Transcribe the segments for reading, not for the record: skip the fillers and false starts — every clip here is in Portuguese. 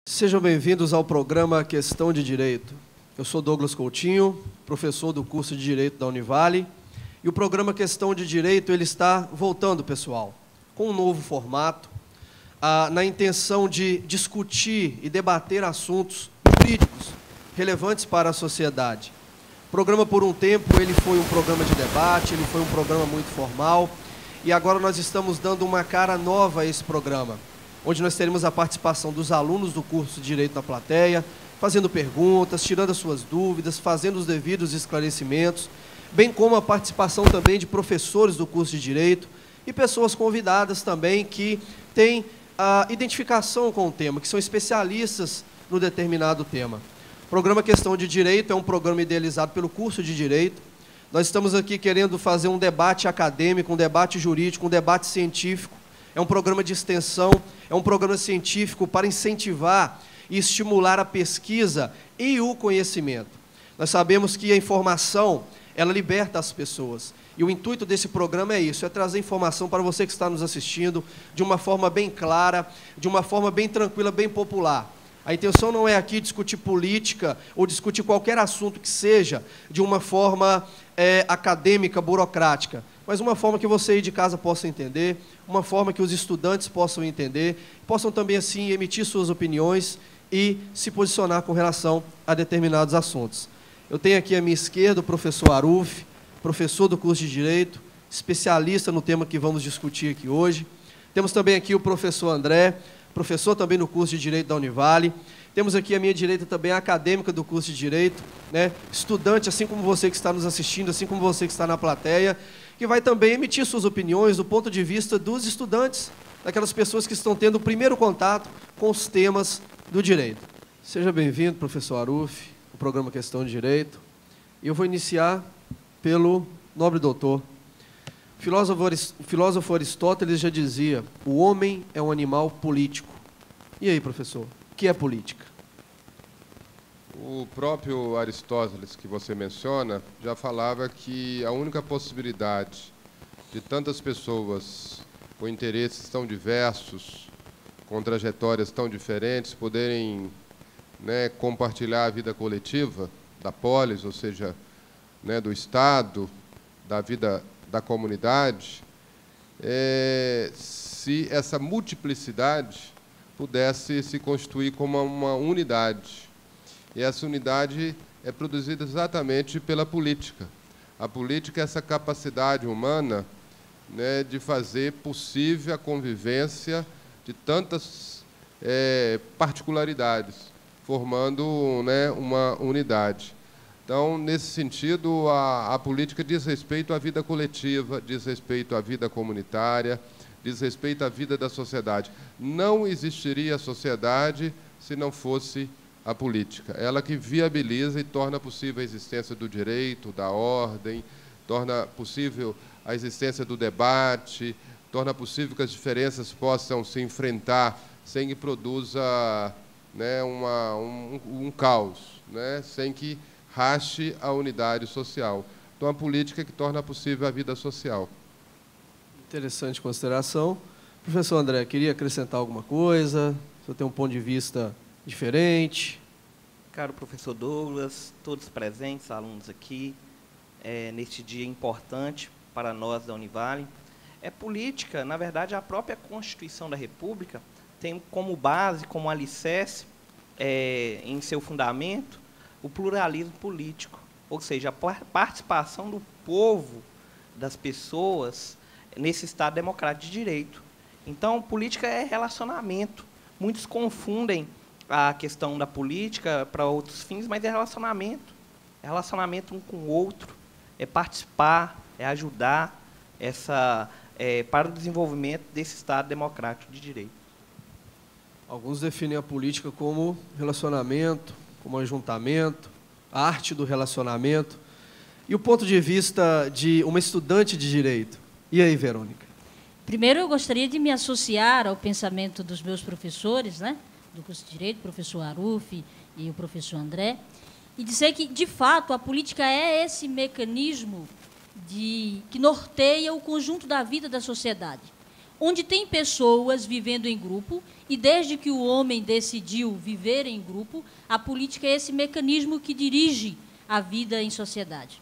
Sejam bem-vindos ao programa Questão de Direito. Eu sou Douglas Coutinho, professor do curso de Direito da Univale, e o programa Questão de Direito ele está voltando, pessoal, com um novo formato, na intenção de discutir e debater assuntos jurídicos relevantes para a sociedade. O programa, por um tempo, ele foi um programa de debate, ele foi um programa muito formal, e agora nós estamos dando uma cara nova a esse programa, onde nós teremos a participação dos alunos do curso de Direito na plateia, fazendo perguntas, tirando as suas dúvidas, fazendo os devidos esclarecimentos, bem como a participação também de professores do curso de Direito e pessoas convidadas também que têm a identificação com o tema, que são especialistas no determinado tema. O programa Questão de Direito é um programa idealizado pelo curso de Direito. Nós estamos aqui querendo fazer um debate acadêmico, um debate jurídico, um debate científico. É um programa de extensão, é um programa científico para incentivar e estimular a pesquisa e o conhecimento. Nós sabemos que a informação, ela liberta as pessoas. E o intuito desse programa é isso, é trazer informação para você que está nos assistindo de uma forma bem clara, de uma forma bem tranquila, bem popular. A intenção não é aqui discutir política ou discutir qualquer assunto que seja de uma forma acadêmica, burocrática, mas uma forma que você aí de casa possa entender, uma forma que os estudantes possam entender, possam também, assim, emitir suas opiniões e se posicionar com relação a determinados assuntos. Eu tenho aqui à minha esquerda o professor Aruf, professor do curso de Direito, especialista no tema que vamos discutir aqui hoje. Temos também aqui o professor André, professor também no curso de Direito da Univale. Temos aqui à minha direita também a acadêmica do curso de Direito, né? Estudante, assim como você que está nos assistindo, assim como você que está na plateia, que vai também emitir suas opiniões do ponto de vista dos estudantes, daquelas pessoas que estão tendo o primeiro contato com os temas do direito. Seja bem-vindo, professor Aruf, ao programa Questão de Direito. E eu vou iniciar pelo nobre doutor. O filósofo Aristóteles já dizia, o homem é um animal político. E aí, professor, o que é política? O próprio Aristóteles, que você menciona, já falava que a única possibilidade de tantas pessoas com interesses tão diversos, com trajetórias tão diferentes, poderem, compartilhar a vida coletiva da polis, ou seja, do Estado, da vida da comunidade, se essa multiplicidade pudesse se constituir como uma unidade. E essa unidade é produzida exatamente pela política. A política é essa capacidade humana, de fazer possível a convivência de tantas particularidades, formando uma unidade. Então, nesse sentido, a política diz respeito à vida coletiva, diz respeito à vida comunitária, diz respeito à vida da sociedade. Não existiria sociedade se não fosse a política. Ela que viabiliza e torna possível a existência do direito, da ordem, torna possível a existência do debate, torna possível que as diferenças possam se enfrentar sem que produza um caos, sem que rache a unidade social. Então, a política é que torna possível a vida social. Interessante consideração. Professor André, queria acrescentar alguma coisa? O senhor tem um ponto de vista diferente? Caro professor Douglas, todos presentes, alunos aqui, neste dia importante para nós da Univale. Política, na verdade, a própria Constituição da República tem como base, como alicerce, em seu fundamento, o pluralismo político, ou seja, a participação do povo, das pessoas, nesse Estado democrático de direito. Então, política é relacionamento. Muitos confundem a questão da política para outros fins, mas é relacionamento. É relacionamento um com o outro, é participar, é ajudar para o desenvolvimento desse Estado democrático de direito. Alguns definem a política como relacionamento, como ajuntamento, a arte do relacionamento. E o ponto de vista de uma estudante de direito? E aí, Verônica? Primeiro, eu gostaria de me associar ao pensamento dos meus professores, do curso de Direito, o professor Aruf e o professor André, e dizer que, de fato, a política é esse mecanismo que norteia o conjunto da vida da sociedade. onde tem pessoas vivendo em grupo, e desde que o homem decidiu viver em grupo, a política é esse mecanismo que dirige a vida em sociedade.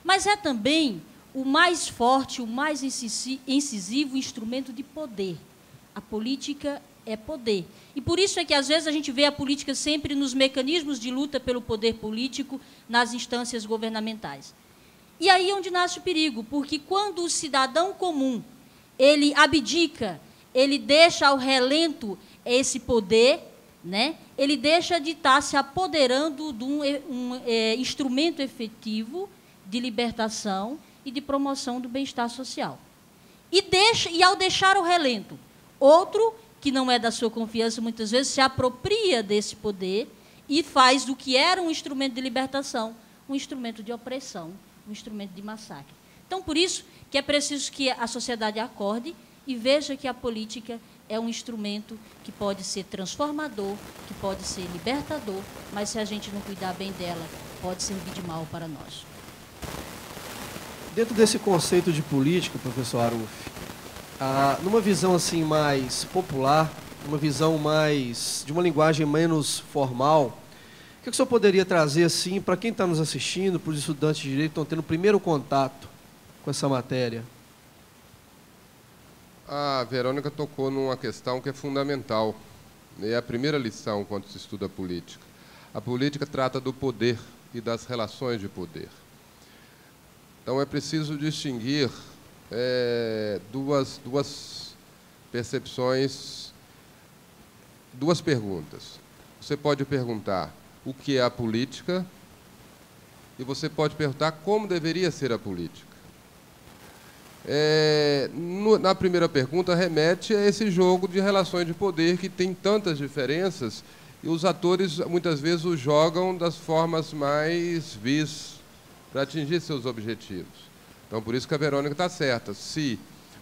Mas é também o mais forte, o mais incisivo instrumento de poder. A política é poder. E por isso é que, às vezes, a gente vê a política sempre nos mecanismos de luta pelo poder político, nas instâncias governamentais. E aí é onde nasce o perigo, porque quando o cidadão comum ele abdica, ele deixa ao relento esse poder, né? Ele deixa de estar se apoderando de um instrumento efetivo de libertação e de promoção do bem-estar social. E ao deixar ao relento, outro, que não é da sua confiança, muitas vezes se apropria desse poder e faz do que era um instrumento de libertação um instrumento de opressão, um instrumento de massacre. Então, por isso que é preciso que a sociedade acorde e veja que a política é um instrumento que pode ser transformador, que pode ser libertador, mas se a gente não cuidar bem dela, pode servir de mal para nós. Dentro desse conceito de política, professor Aruf, numa visão assim mais popular, uma visão mais de uma linguagem menos formal, o que o senhor poderia trazer assim para quem está nos assistindo, para os estudantes de direito que estão tendo o primeiro contato com essa matéria? A Verônica tocou numa questão que é fundamental. É a primeira lição quando se estuda política. A política trata do poder e das relações de poder. Então é preciso distinguir duas percepções, duas perguntas. Você pode perguntar o que é a política e você pode perguntar como deveria ser a política. Na primeira pergunta, remete a esse jogo de relações de poder que tem tantas diferenças e os atores, muitas vezes, o jogam das formas mais vis para atingir seus objetivos. Então, por isso que a Verônica está certa. Se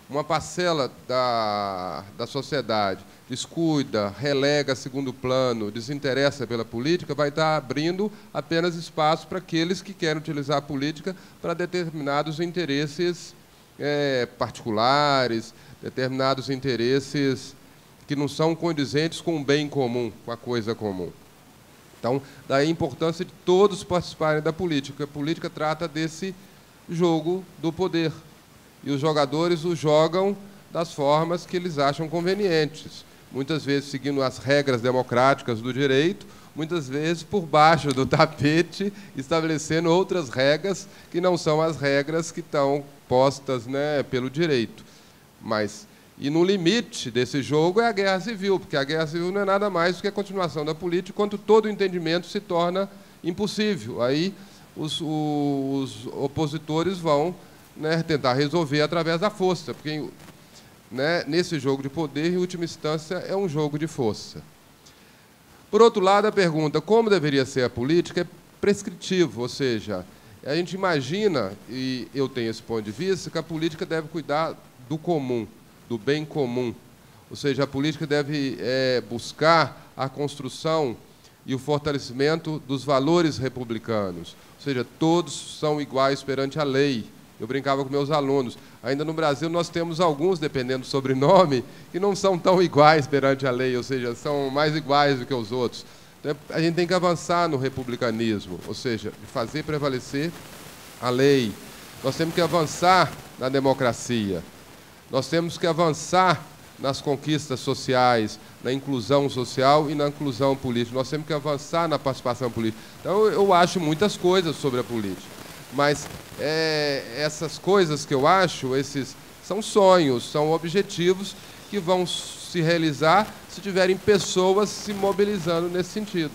uma parcela da sociedade descuida, relega a segundo plano, desinteressa pela política, vai estar abrindo apenas espaço para aqueles que querem utilizar a política para determinados interesses particulares, determinados interesses que não são condizentes com o bem comum, com a coisa comum. Então, daí a importância de todos participarem da política. A política trata desse jogo do poder. E os jogadores o jogam das formas que eles acham convenientes. Muitas vezes seguindo as regras democráticas do direito, muitas vezes por baixo do tapete, estabelecendo outras regras que não são as regras que estão postas, né, pelo direito. E no limite desse jogo é a guerra civil, porque a guerra civil não é nada mais do que a continuação da política, enquanto todo o entendimento se torna impossível. Aí os opositores vão, né, tentar resolver através da força, porque, né, nesse jogo de poder, em última instância, é um jogo de força. Por outro lado, a pergunta como deveria ser a política é prescritivo, ou seja, a gente imagina, e eu tenho esse ponto de vista, que a política deve cuidar do comum, do bem comum. Ou seja, a política deve buscar a construção e o fortalecimento dos valores republicanos. Ou seja, todos são iguais perante a lei. Eu brincava com meus alunos. Ainda no Brasil nós temos alguns, dependendo do sobrenome, que não são tão iguais perante a lei, ou seja, são mais iguais do que os outros. Então, a gente tem que avançar no republicanismo, ou seja, de fazer prevalecer a lei. Nós temos que avançar na democracia. Nós temos que avançar nas conquistas sociais, na inclusão social e na inclusão política. Nós temos que avançar na participação política. Então, eu acho muitas coisas sobre a política. Mas essas coisas que eu acho, esses são sonhos, são objetivos que vão se realizar se tiverem pessoas se mobilizando nesse sentido.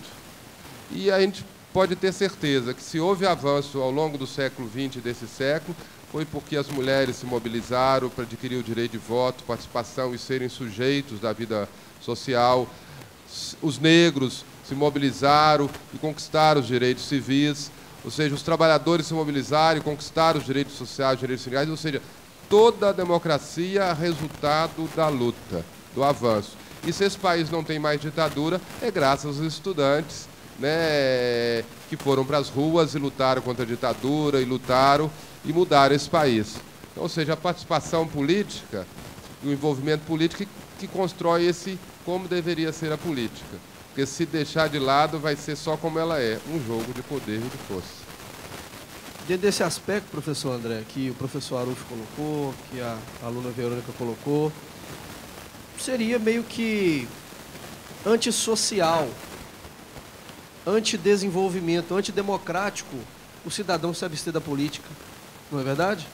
E a gente pode ter certeza que se houve avanço ao longo do século XX, desse século, foi porque as mulheres se mobilizaram para adquirir o direito de voto, participação e serem sujeitos da vida social. Os negros se mobilizaram e conquistaram os direitos civis. Ou seja, os trabalhadores se mobilizaram e conquistaram os direitos sociais, os direitos sindicais, ou seja, toda a democracia é resultado da luta, do avanço. E se esse país não tem mais ditadura, é graças aos estudantes, né, que foram para as ruas e lutaram contra a ditadura, e lutaram e mudaram esse país. Então, ou seja, a participação política, o envolvimento político que constrói como deveria ser a política. Porque se deixar de lado, vai ser só como ela é, um jogo de poder e de força. Dentro desse aspecto, professor André, que o professor Aruf colocou, que a aluna Verônica colocou, seria meio que antissocial, antidesenvolvimento, antidemocrático o cidadão se abster da política. Não é verdade?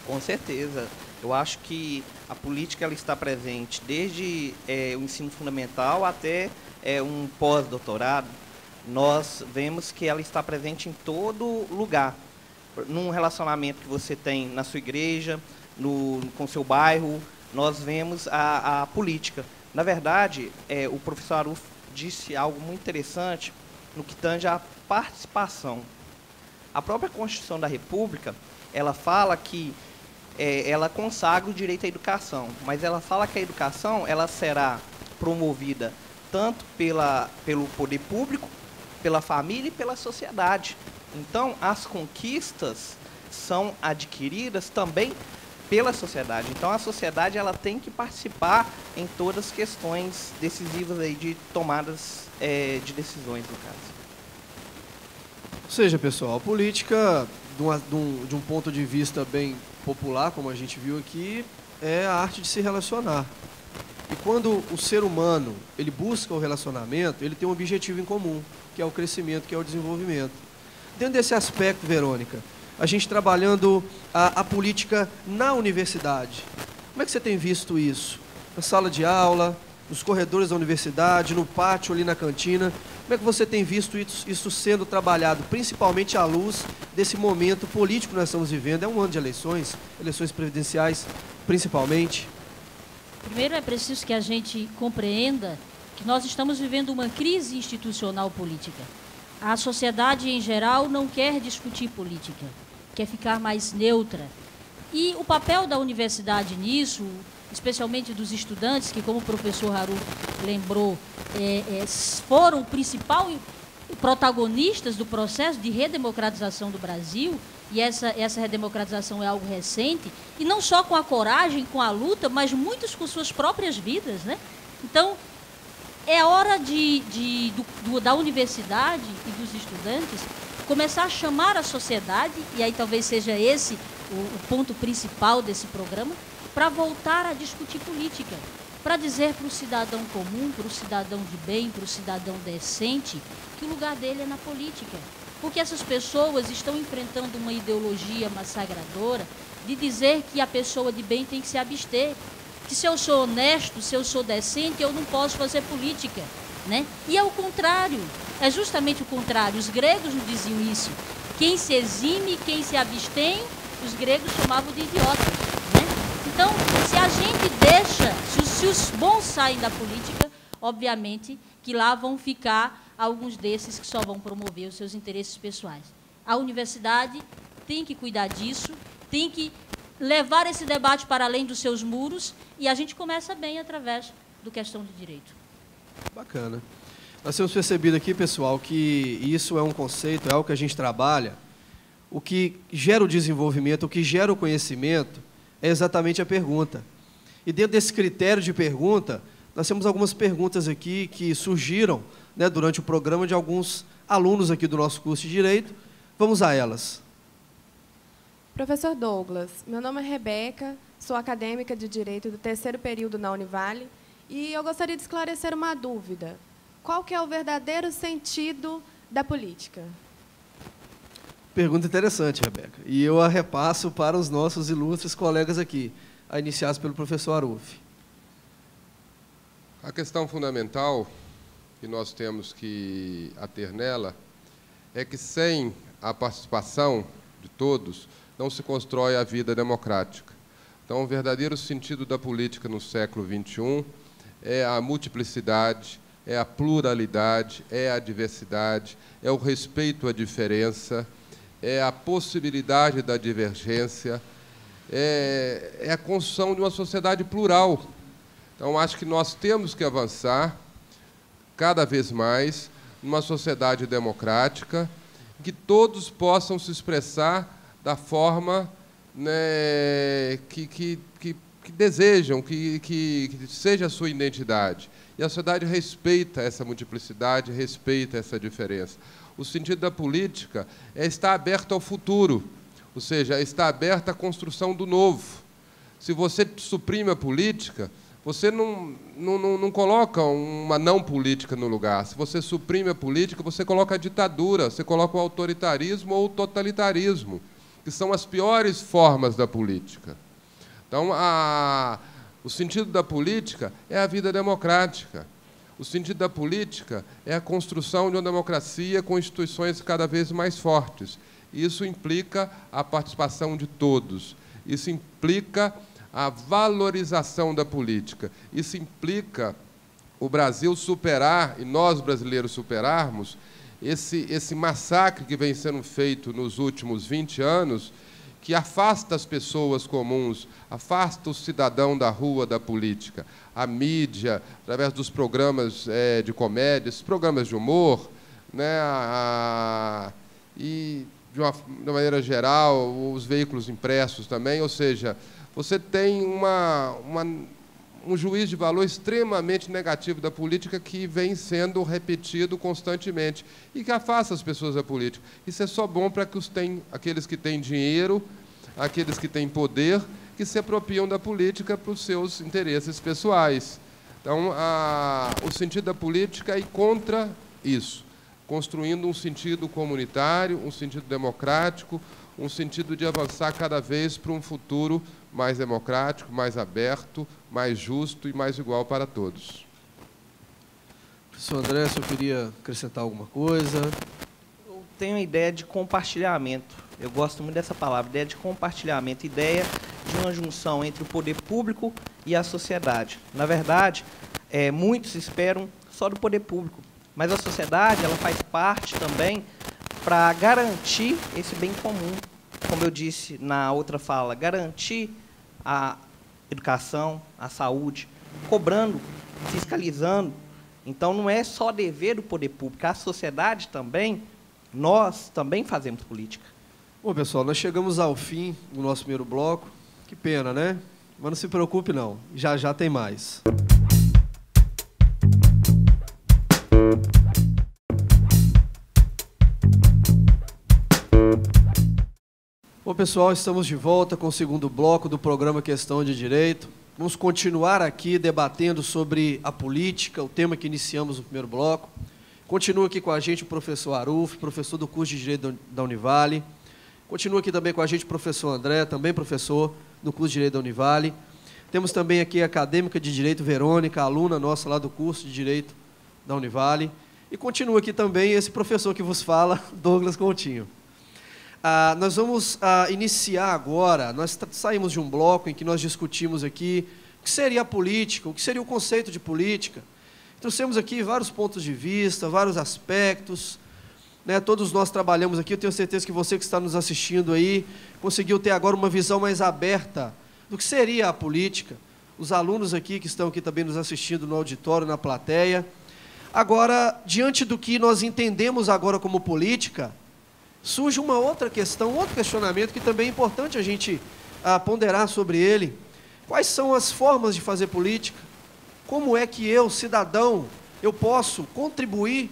Com certeza. Eu acho que a política ela está presente desde o ensino fundamental até um pós-doutorado. Nós vemos que ela está presente em todo lugar. Num relacionamento que você tem na sua igreja, com seu bairro, nós vemos a política. Na verdade, o professor Aruf disse algo muito interessante no que tange à participação. A própria Constituição da República, ela fala que ela consagra o direito à educação, mas ela fala que a educação ela será promovida tanto pelo poder público, pela família e pela sociedade. Então, as conquistas são adquiridas também pela sociedade. Então, a sociedade ela tem que participar em todas as questões decisivas aí de tomadas de decisões, no caso. Ou seja, pessoal, a política, de um ponto de vista bem popular, como a gente viu aqui, é a arte de se relacionar. E quando o ser humano ele busca o relacionamento, ele tem um objetivo em comum, que é o crescimento, que é o desenvolvimento. Dentro desse aspecto, Verônica, a gente trabalhando a política na universidade, como é que você tem visto isso? Na sala de aula, nos corredores da universidade, no pátio, ali na cantina, como é que você tem visto isso sendo trabalhado, principalmente à luz desse momento político que nós estamos vivendo? É um ano de eleições presidenciais, principalmente. Primeiro é preciso que a gente compreenda que nós estamos vivendo uma crise institucional política. A sociedade em geral não quer discutir política, quer ficar mais neutra. E o papel da universidade nisso, especialmente dos estudantes, que como o professor Aruf lembrou, foram o principal protagonistas do processo de redemocratização do Brasil, e essa redemocratização é algo recente, e não só com a coragem, com a luta, mas muitos com suas próprias vidas, né? Então, é hora da universidade e dos estudantes começar a chamar a sociedade, e aí talvez seja esse o ponto principal desse programa, para voltar a discutir política, para dizer para o cidadão comum, para o cidadão de bem, para o cidadão decente, que o lugar dele é na política. Porque essas pessoas estão enfrentando uma ideologia massacradora de dizer que a pessoa de bem tem que se abster, que se eu sou honesto, se eu sou decente, eu não posso fazer política, né? E é o contrário, é justamente o contrário. Os gregos nos diziam isso. Quem se exime, quem se abstém, os gregos chamavam de idiotas, né? Então, se a gente deixa, se os bons saem da política, obviamente que lá vão ficar alguns desses que só vão promover os seus interesses pessoais. A universidade tem que cuidar disso, tem que levar esse debate para além dos seus muros, e a gente começa bem através do questão de direito. Bacana. Nós temos percebido aqui, pessoal, que isso é um conceito, é algo que a gente trabalha. O que gera o desenvolvimento, o que gera o conhecimento, é exatamente a pergunta. E dentro desse critério de pergunta, nós temos algumas perguntas aqui que surgiram, né, durante o programa de alguns alunos aqui do nosso curso de Direito. Vamos a elas. Professor Douglas, meu nome é Rebeca, sou acadêmica de Direito do 3º período na Univale, e eu gostaria de esclarecer uma dúvida. Qual que é o verdadeiro sentido da política? Pergunta interessante, Rebeca. E eu a repasso para os nossos ilustres colegas aqui, a iniciar pelo professor Aruf. A questão fundamental que nós temos que ater nela é que sem a participação de todos não se constrói a vida democrática. Então, o verdadeiro sentido da política no século XXI é a multiplicidade, é a pluralidade, é a diversidade, é o respeito à diferença, é a possibilidade da divergência, é a construção de uma sociedade plural. Então, acho que nós temos que avançar cada vez mais numa sociedade democrática, que todos possam se expressar da forma, né, que desejam que seja a sua identidade. E a sociedade respeita essa multiplicidade, respeita essa diferença. O sentido da política é estar aberto ao futuro, ou seja, estar aberto à construção do novo. Se você suprime a política, você não coloca uma não política no lugar. Se você suprime a política, você coloca a ditadura, você coloca o autoritarismo ou o totalitarismo, que são as piores formas da política. Então, o sentido da política é a vida democrática. O sentido da política é a construção de uma democracia com instituições cada vez mais fortes. Isso implica a participação de todos. Isso implica a valorização da política. Isso implica o Brasil superar, e nós brasileiros superarmos, esse massacre que vem sendo feito nos últimos 20 anos, que afasta as pessoas comuns, afasta o cidadão da rua da política. A mídia, através dos programas de comédia, esses programas de humor, né, e, de uma maneira geral, os veículos impressos também, ou seja, você tem um juízo de valor extremamente negativo da política que vem sendo repetido constantemente e que afasta as pessoas da política. Isso é só bom para aqueles que têm dinheiro, aqueles que têm poder, que se apropriam da política para os seus interesses pessoais. Então, o sentido da política é ir contra isso, construindo um sentido comunitário, um sentido democrático, um sentido de avançar cada vez para um futuro mais democrático, mais aberto, mais justo e mais igual para todos. Professor André, se eu queria acrescentar alguma coisa. Eu tenho a ideia de compartilhamento. Eu gosto muito dessa palavra, ideia de compartilhamento, ideia de uma junção entre o poder público e a sociedade. Na verdade, muitos esperam só do poder público, mas a sociedade ela faz parte também para garantir esse bem comum. Como eu disse na outra fala, garantir a educação, a saúde, cobrando, fiscalizando. Então, não é só dever do poder público, a sociedade também, nós também fazemos política. Bom, pessoal, nós chegamos ao fim do nosso primeiro bloco. Que pena, né? Mas não se preocupe, não. Já já tem mais. Bom, pessoal, estamos de volta com o segundo bloco do programa Questão de Direito. Vamos continuar aqui debatendo sobre a política, o tema que iniciamos no primeiro bloco. Continua aqui com a gente o professor Aruf, professor do curso de Direito da Univale. Continua aqui também com a gente o professor André, também professor do curso de Direito da Univale. Temos também aqui a acadêmica de Direito Verônica, aluna nossa lá do curso de Direito da Univale. E continua aqui também esse professor que vos fala, Douglas Coutinho. Nós vamos iniciar agora, nós saímos de um bloco em que nós discutimos aqui o que seria a política, o que seria o conceito de política. Trouxemos aqui vários pontos de vista, vários aspectos, né? Todos nós trabalhamos aqui, eu tenho certeza que você que está nos assistindo aí, conseguiu ter agora uma visão mais aberta do que seria a política. Os alunos aqui que estão aqui também nos assistindo no auditório, na plateia. Agora, diante do que nós entendemos agora como política, surge uma outra questão, outro questionamento que também é importante a gente ponderar sobre ele. Quais são as formas de fazer política? Como é que eu, cidadão, eu posso contribuir,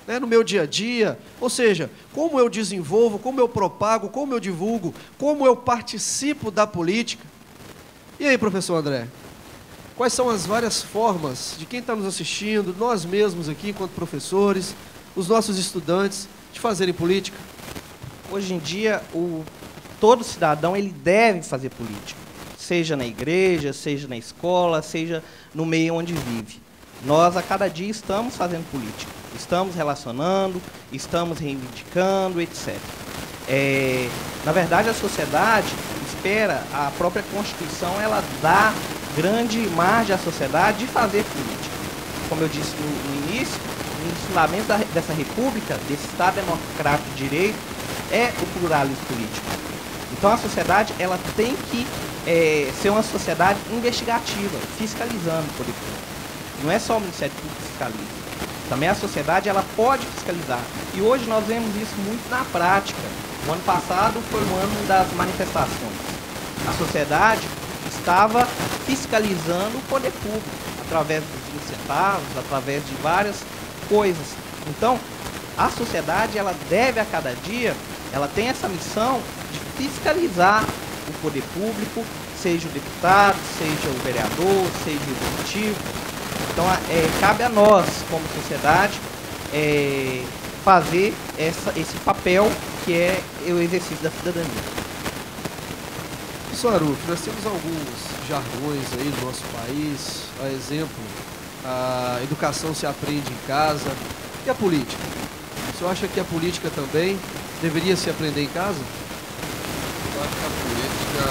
né, no meu dia a dia? Ou seja, como eu desenvolvo, como eu propago, como eu divulgo, como eu participo da política? E aí, professor André? Quais são as várias formas de quem está nos assistindo, nós mesmos aqui, enquanto professores, os nossos estudantes, de fazerem política? Hoje em dia, todo cidadão ele deve fazer política, seja na igreja, seja na escola, seja no meio onde vive. Nós, a cada dia, estamos fazendo política, estamos relacionando, estamos reivindicando, etc. Na verdade, a sociedade espera, a própria Constituição, ela dá grande margem à sociedade de fazer política. Como eu disse no início, o fundamento dessa república, desse Estado democrático de direito, é o pluralismo político. Então a sociedade ela tem que ser uma sociedade investigativa, fiscalizando o poder público. Não é só o Ministério Público que fiscaliza. Também a sociedade ela pode fiscalizar. E hoje nós vemos isso muito na prática. O ano passado foi o ano das manifestações. A sociedade estava fiscalizando o poder público, através dos incentivados, através de várias coisas. Então, a sociedade, ela deve a cada dia, ela tem essa missão de fiscalizar o poder público, seja o deputado, seja o vereador, seja o executivo. Então, cabe a nós, como sociedade, fazer esse papel que é o exercício da cidadania. Professor Aruf, nós temos alguns jargões aí no nosso país, a exemplo, a educação se aprende em casa. E a política? O senhor acha que a política também deveria se aprender em casa? Eu acho que a política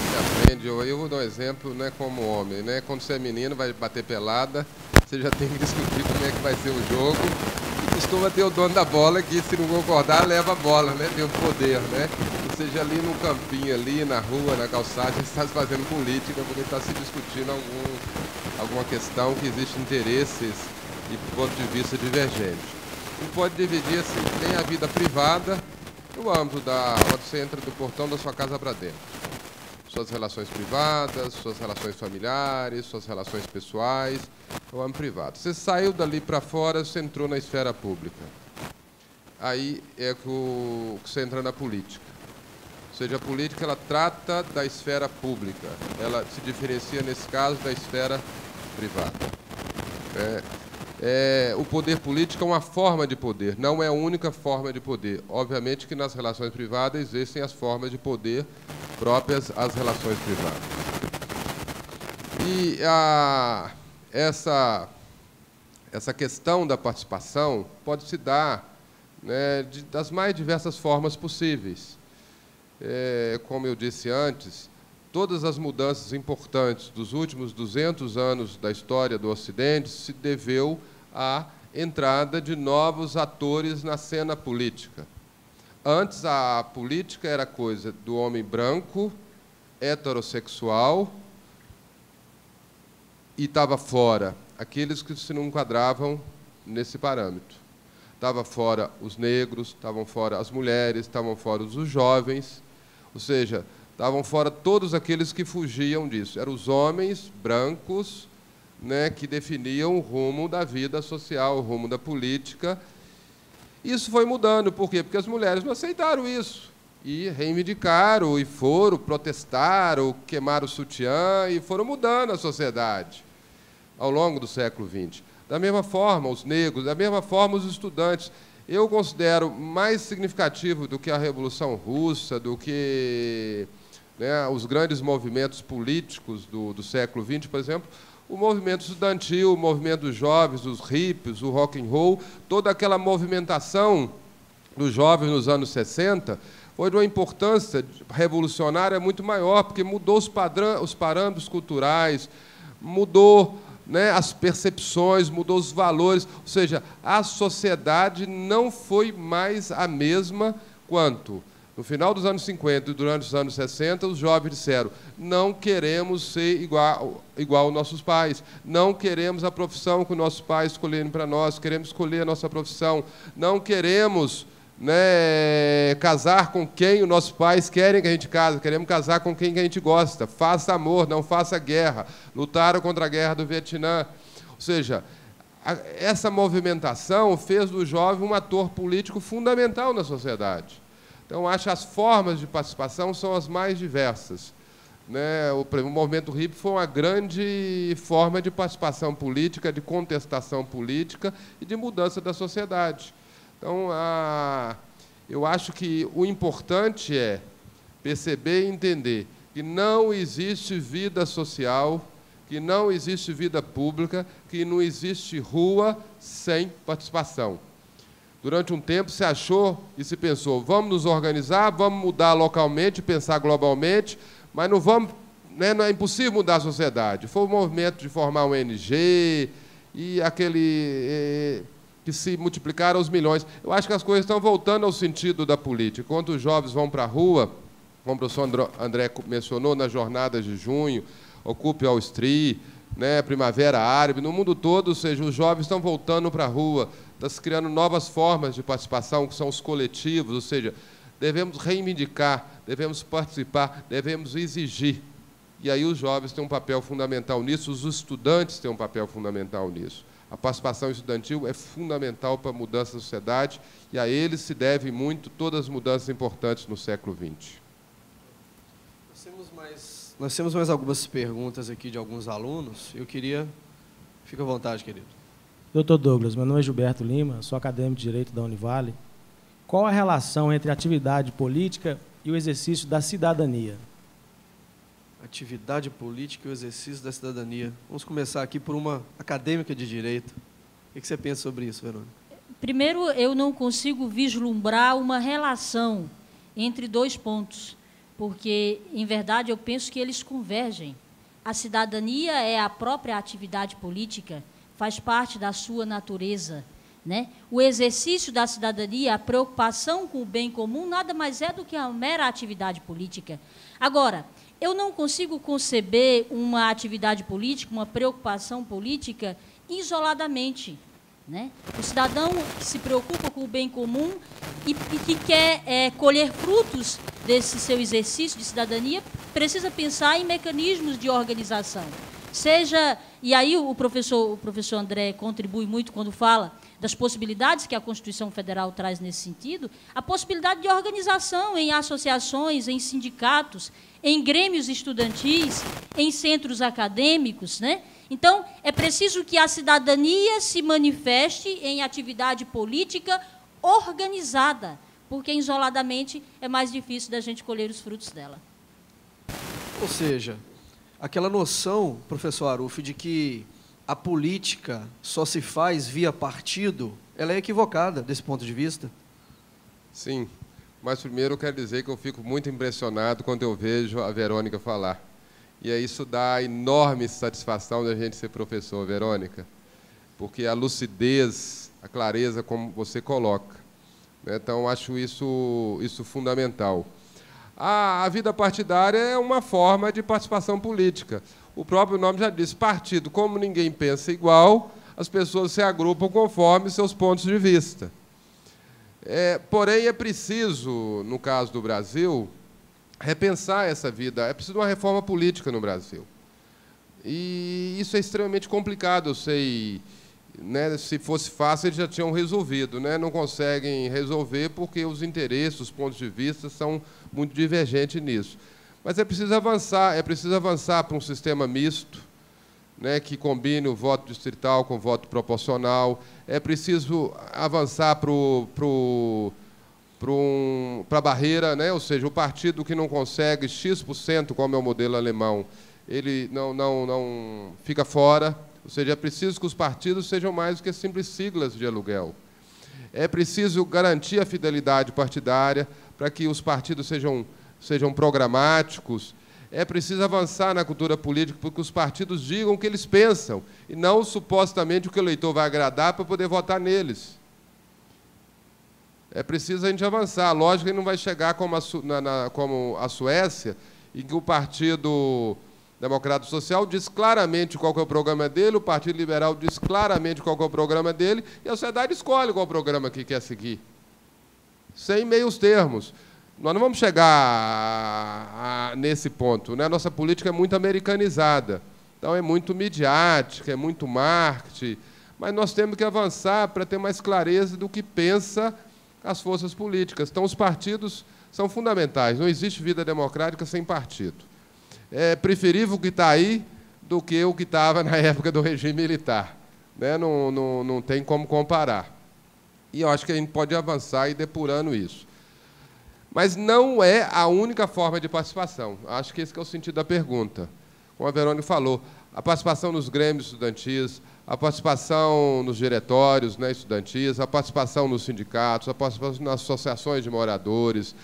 se aprende, eu vou dar um exemplo, né, como homem, né? Quando você é menino, vai bater pelada, você já tem que discutir como é que vai ser o jogo, e costuma ter o dono da bola que, se não concordar, leva a bola, né? Tem o poder, né? Ou seja, ali no campinho, ali na rua, na calçada, você está fazendo política porque está se discutindo alguma questão que existe interesses e ponto de vista divergentes. Não pode dividir assim, tem a vida privada no âmbito onde você entra do portão da sua casa para dentro. Suas relações privadas, suas relações familiares, suas relações pessoais, no âmbito privado. Você saiu dali para fora, você entrou na esfera pública. Aí é que você entra na política. Ou seja, a política, ela trata da esfera pública. Ela se diferencia, nesse caso, da esfera privada. O poder político é uma forma de poder, não é a única forma de poder. Obviamente que nas relações privadas existem as formas de poder próprias às relações privadas. E essa questão da participação pode se dar, né, das mais diversas formas possíveis. Como eu disse antes, todas as mudanças importantes dos últimos 200 anos da história do Ocidente se deveu à entrada de novos atores na cena política. Antes, a política era coisa do homem branco, heterossexual, e estava fora aqueles que se não enquadravam nesse parâmetro. Estava fora os negros, estavam fora as mulheres, estavam fora os jovens, ou seja, estavam fora todos aqueles que fugiam disso. Eram os homens brancos, né, que definiam o rumo da vida social, o rumo da política. Isso foi mudando. Por quê? Porque as mulheres não aceitaram isso. E reivindicaram, e foram, protestaram, queimaram o sutiã, e foram mudando a sociedade ao longo do século XX. Da mesma forma, os negros, da mesma forma, os estudantes. Eu considero mais significativo do que a Revolução Russa, do que, né, os grandes movimentos políticos do século XX, por exemplo, o movimento estudantil, o movimento dos jovens, os hippies, o rock and roll, toda aquela movimentação dos jovens nos anos 60 foi de uma importância revolucionária muito maior, porque mudou os parâmetros culturais, mudou, né, as percepções, mudou os valores, ou seja, a sociedade não foi mais a mesma quanto no final dos anos 50 e durante os anos 60, os jovens disseram: não queremos ser igual aos nossos pais, não queremos a profissão que os nossos pais escolheram para nós, queremos escolher a nossa profissão, não queremos, né, casar com quem os nossos pais querem que a gente case, queremos casar com quem que a gente gosta, faça amor, não faça guerra, lutaram contra a guerra do Vietnã. Ou seja, essa movimentação fez do jovem um ator político fundamental na sociedade. Então, acho que as formas de participação são as mais diversas, né? O movimento hippie foi uma grande forma de participação política, de contestação política e de mudança da sociedade. Então, eu acho que o importante é perceber e entender que não existe vida social, que não existe vida pública, que não existe rua sem participação. Durante um tempo se achou e se pensou: vamos nos organizar, vamos mudar localmente, pensar globalmente, mas não vamos, né, não é impossível mudar a sociedade. Foi o movimento de formar um ONG e aquele que se multiplicaram aos milhões. Eu acho que as coisas estão voltando ao sentido da política. Quando os jovens vão para a rua, como o professor André mencionou, nas jornadas de junho, Occupy Wall Street, né, Primavera Árabe, no mundo todo, ou seja, os jovens estão voltando para a rua, está se criando novas formas de participação, que são os coletivos, ou seja, devemos reivindicar, devemos participar, devemos exigir, E aí os jovens têm um papel fundamental nisso, os estudantes têm um papel fundamental nisso. A participação estudantil é fundamental para a mudança da sociedade e a eles se deve muito todas as mudanças importantes no século XX. Nós temos mais algumas perguntas aqui de alguns alunos. Eu queria... Fica à vontade, querido. Doutor Douglas, meu nome é Gilberto Lima, sou acadêmico de Direito da Univale. Qual a relação entre a atividade política e o exercício da cidadania? Atividade política e o exercício da cidadania. Vamos começar aqui por uma acadêmica de Direito. O que você pensa sobre isso, Verônica? Primeiro, eu não consigo vislumbrar uma relação entre dois pontos, porque, em verdade, eu penso que eles convergem. A cidadania é a própria atividade política, faz parte da sua natureza, né? O exercício da cidadania, a preocupação com o bem comum, nada mais é do que a mera atividade política. Agora, eu não consigo conceber uma atividade política, uma preocupação política, isoladamente, né? O cidadão que se preocupa com o bem comum e que quer colher frutos desse seu exercício de cidadania, precisa pensar em mecanismos de organização. E aí o professor André contribui muito quando fala das possibilidades que a Constituição Federal traz nesse sentido, a possibilidade de organização em associações, em sindicatos, em grêmios estudantis, em centros acadêmicos, né? Então, é preciso que a cidadania se manifeste em atividade política organizada, porque isoladamente é mais difícil da gente colher os frutos dela. Ou seja, aquela noção, professor Aruf, de que a política só se faz via partido, ela é equivocada desse ponto de vista? Sim, mas primeiro eu quero dizer que eu fico muito impressionado quando eu vejo a Verônica falar. E isso dá enorme satisfação da gente ser professor, Verônica, porque a lucidez, a clareza como você coloca, né? Então, acho isso fundamental. A vida partidária é uma forma de participação política. O próprio nome já diz, partido. Como ninguém pensa igual, as pessoas se agrupam conforme seus pontos de vista. Porém, é preciso, no caso do Brasil, repensar essa vida. É preciso uma reforma política no Brasil. E isso é extremamente complicado, eu sei. Né? Se fosse fácil, eles já tinham resolvido. Né? Não conseguem resolver porque os interesses, os pontos de vista são muito divergentes nisso. Mas é preciso avançar para um sistema misto, né, que combine o voto distrital com o voto proporcional. É preciso avançar para a barreira, né, ou seja, o partido que não consegue X%, como é o modelo alemão, ele não fica fora. Ou seja, é preciso que os partidos sejam mais do que simples siglas de aluguel. É preciso garantir a fidelidade partidária para que os partidos sejam programáticos. É preciso avançar na cultura política para que os partidos digam o que eles pensam e não supostamente o que o eleitor vai agradar para poder votar neles. É preciso a gente avançar. Lógico que não vai chegar como a Suécia, em que o Partido Democrata Social diz claramente qual que é o programa dele, o Partido Liberal diz claramente qual que é o programa dele, e a sociedade escolhe qual é o programa que quer seguir. Sem meios termos. Nós não vamos chegar nesse ponto, né? A nossa política é muito americanizada. Então, é muito midiática, é muito marketing, mas nós temos que avançar para ter mais clareza do que pensa as forças políticas. Então, os partidos são fundamentais. Não existe vida democrática sem partido. É preferível o que está aí do que o que estava na época do regime militar. Né? Não tem como comparar. E eu acho que a gente pode avançar e ir depurando isso. Mas não é a única forma de participação. Acho que esse que é o sentido da pergunta. Como a Verônica falou, a participação nos grêmios estudantis, a participação nos diretórios, né, estudantis, a participação nos sindicatos, a participação nas associações de moradores,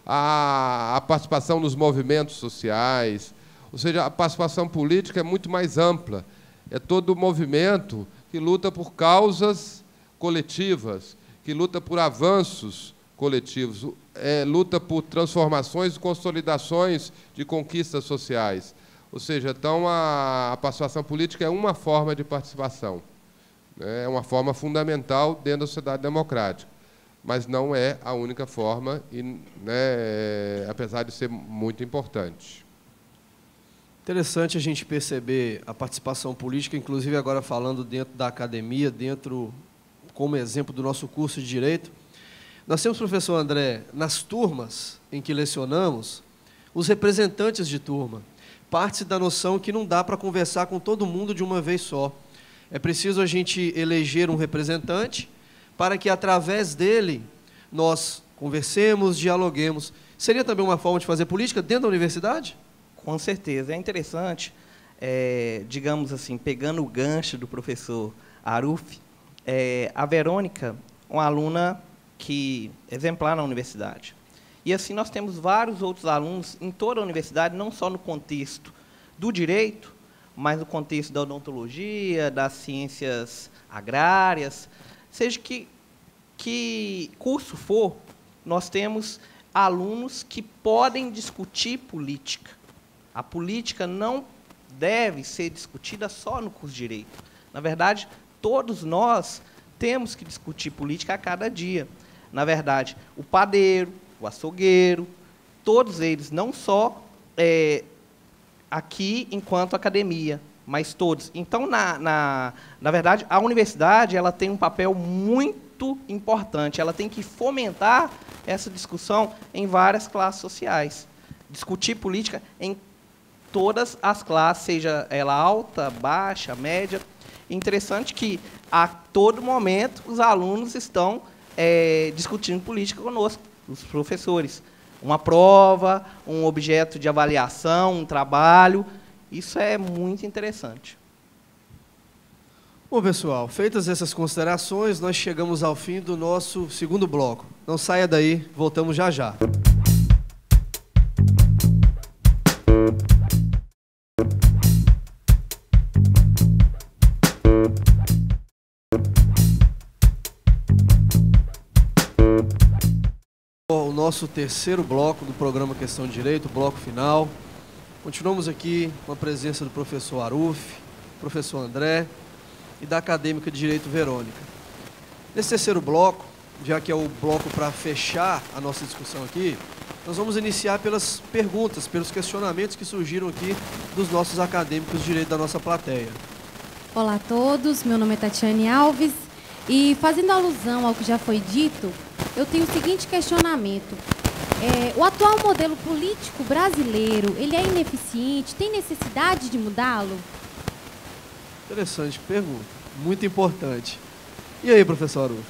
a participação nos movimentos sociais, ou seja, a participação política é muito mais ampla. É todo o movimento que luta por causas coletivas, que luta por avanços coletivos, luta por transformações e consolidações de conquistas sociais. Ou seja, então, a participação política é uma forma de participação. É uma forma fundamental dentro da sociedade democrática. Mas não é a única forma, apesar de ser muito importante. Interessante a gente perceber a participação política, inclusive agora falando dentro da academia, como exemplo do nosso curso de Direito. Nós temos, professor André, nas turmas em que lecionamos, os representantes de turma. Parte da noção que não dá para conversar com todo mundo de uma vez só. É preciso a gente eleger um representante para que, através dele, nós conversemos, dialoguemos. Seria também uma forma de fazer política dentro da universidade? Com certeza. É interessante, digamos assim, pegando o gancho do professor Aruf, a Verônica, uma aluna exemplar na universidade. E assim nós temos vários outros alunos em toda a universidade, não só no contexto do direito, mas no contexto da odontologia, das ciências agrárias, seja que curso for, nós temos alunos que podem discutir política. A política não deve ser discutida só no curso de Direito. Na verdade, todos nós temos que discutir política a cada dia. Na verdade, o padeiro, o açougueiro, todos eles, não só aqui enquanto academia, mas todos. Então, na verdade, a universidade ela tem um papel muito importante. Ela tem que fomentar essa discussão em várias classes sociais. Discutir política em todas as classes, seja ela alta, baixa, média. Interessante que, a todo momento, os alunos estão discutindo política conosco, os professores. Uma prova, um objeto de avaliação, um trabalho. Isso é muito interessante. Bom, pessoal, feitas essas considerações, nós chegamos ao fim do nosso segundo bloco. Não saia daí, voltamos já já. O nosso terceiro bloco do programa Questão de Direito, bloco final. Continuamos aqui com a presença do professor Aruf, professor André e da acadêmica de Direito Verônica. Nesse terceiro bloco, já que é o bloco para fechar a nossa discussão aqui, nós vamos iniciar pelas perguntas, pelos questionamentos que surgiram aqui dos nossos acadêmicos de Direito da nossa plateia. Olá a todos, meu nome é Tatiane Alves e, fazendo alusão ao que já foi dito, eu tenho o seguinte questionamento. O atual modelo político brasileiro, ele é ineficiente? Tem necessidade de mudá-lo? Interessante pergunta, muito importante. E aí, professor Aruf?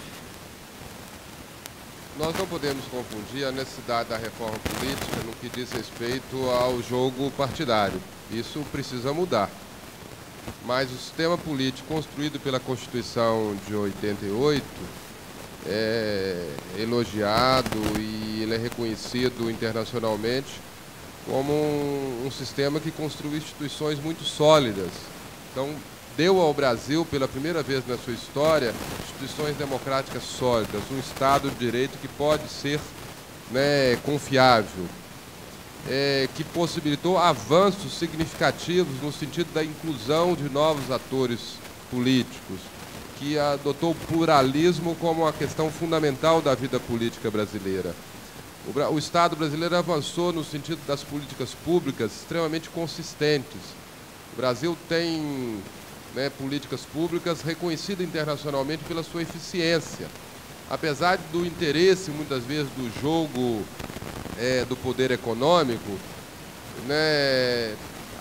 Nós não podemos confundir a necessidade da reforma política no que diz respeito ao jogo partidário. Isso precisa mudar. Mas o sistema político construído pela Constituição de 88 é elogiado e ele é reconhecido internacionalmente como um sistema que construiu instituições muito sólidas. Então, deu ao Brasil, pela primeira vez na sua história, instituições democráticas sólidas, um Estado de Direito que pode ser confiável, que possibilitou avanços significativos no sentido da inclusão de novos atores políticos, que adotou o pluralismo como uma questão fundamental da vida política brasileira. O Estado brasileiro avançou no sentido das políticas públicas extremamente consistentes. O Brasil tem políticas públicas reconhecidas internacionalmente pela sua eficiência. Apesar do interesse, muitas vezes, do jogo do poder econômico,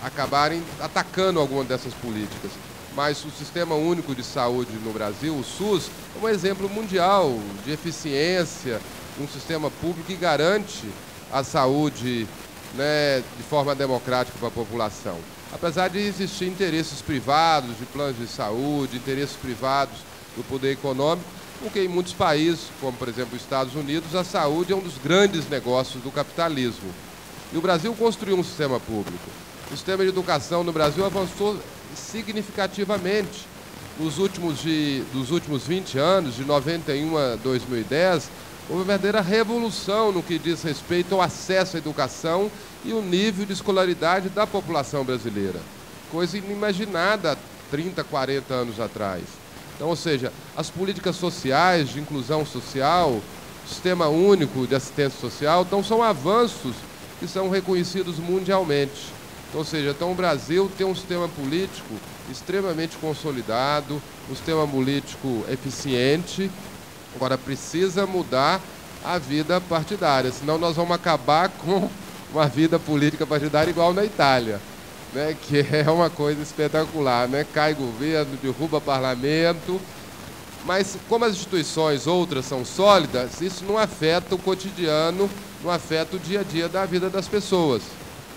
acabarem atacando alguma dessas políticas. Mas o Sistema Único de Saúde no Brasil, o SUS, é um exemplo mundial de eficiência, um sistema público que garante a saúde de forma democrática para a população. Apesar de existir interesses privados de planos de saúde, interesses privados do poder econômico, porque em muitos países, como por exemplo os Estados Unidos, a saúde é um dos grandes negócios do capitalismo. E o Brasil construiu um sistema público. O sistema de educação no Brasil avançou significativamente. Dos últimos 20 anos, de 91 a 2010, houve uma verdadeira revolução no que diz respeito ao acesso à educação e o nível de escolaridade da população brasileira. Coisa inimaginada há 30, 40 anos atrás. Então, ou seja, as políticas sociais, de inclusão social, o Sistema Único de Assistência Social, então são avanços que são reconhecidos mundialmente. Ou seja, então o Brasil tem um sistema político extremamente consolidado, um sistema político eficiente. Agora precisa mudar a vida partidária, senão nós vamos acabar com uma vida política partidária igual na Itália, né? Que é uma coisa espetacular, né? Cai governo, derruba parlamento, mas como as instituições outras são sólidas, isso não afeta o cotidiano, não afeta o dia a dia da vida das pessoas.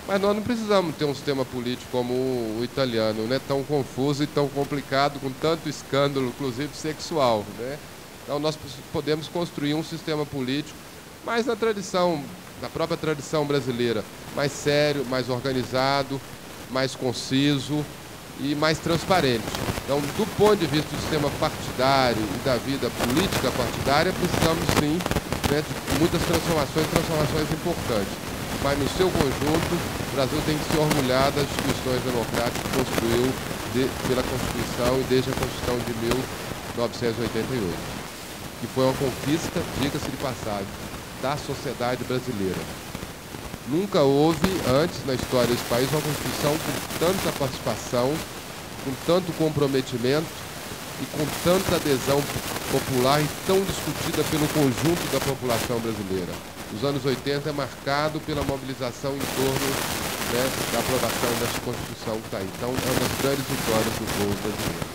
Mas nós não precisamos ter um sistema político como o italiano, né? Tão confuso e tão complicado, com tanto escândalo, inclusive sexual, né? Então nós podemos construir um sistema político mais na tradição, na própria tradição brasileira, mais sério, mais organizado, mais conciso e mais transparente. Então, do ponto de vista do sistema partidário e da vida política partidária, precisamos sim, né, de muitas transformações importantes. Mas no seu conjunto, o Brasil tem que se orgulhar das instituições democráticas que construiu pela Constituição e desde a Constituição de 1988. Que foi uma conquista, diga-se de passagem, da sociedade brasileira. Nunca houve, antes na história desse país, uma Constituição com tanta participação, com tanto comprometimento e com tanta adesão popular e tão discutida pelo conjunto da população brasileira. Os anos 80 é marcado pela mobilização em torno, né, da aprovação dessa Constituição que está aí. Então, é uma das grandes vitórias do povo brasileiro.